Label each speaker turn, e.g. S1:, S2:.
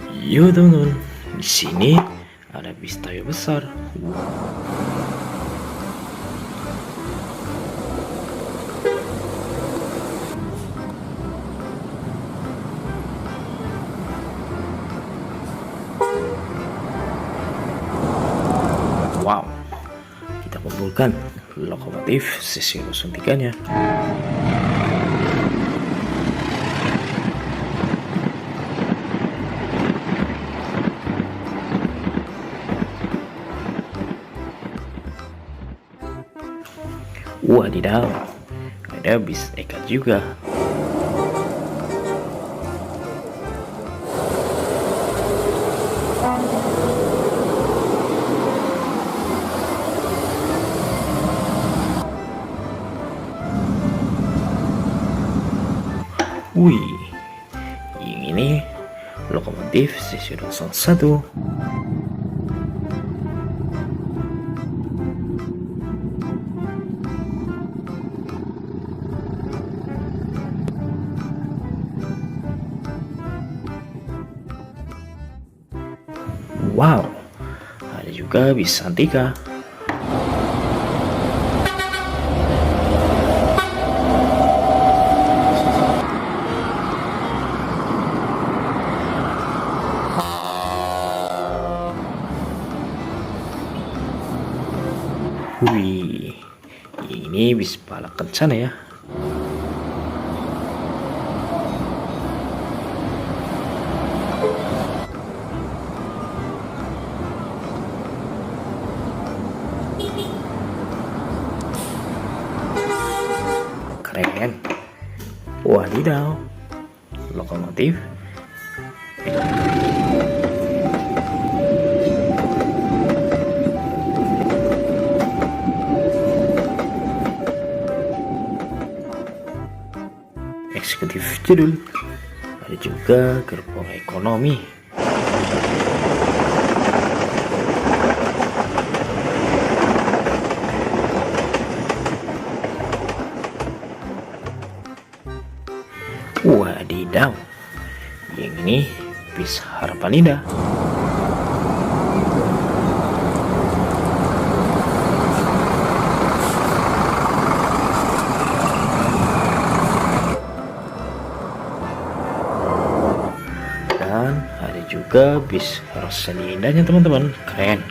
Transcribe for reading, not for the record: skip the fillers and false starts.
S1: Yuk teman-teman, di sini ada bis Toyo besar. Wow, kita kumpulkan lokomotif sisi 03-nya. Wadidaw, ada bis Eka juga. Wih, ini lokomotif sisi 01. Wow, ada juga bis Santika. Wih, ini bis Palak Kencana ya. Keren. Wadidaw, lokomotif eksekutif judul. Ada juga gerbong ekonomi. Wadidaw, yang ini bis Harapan Indah. Dan ada juga bis Rosani Indahnya teman-teman, keren.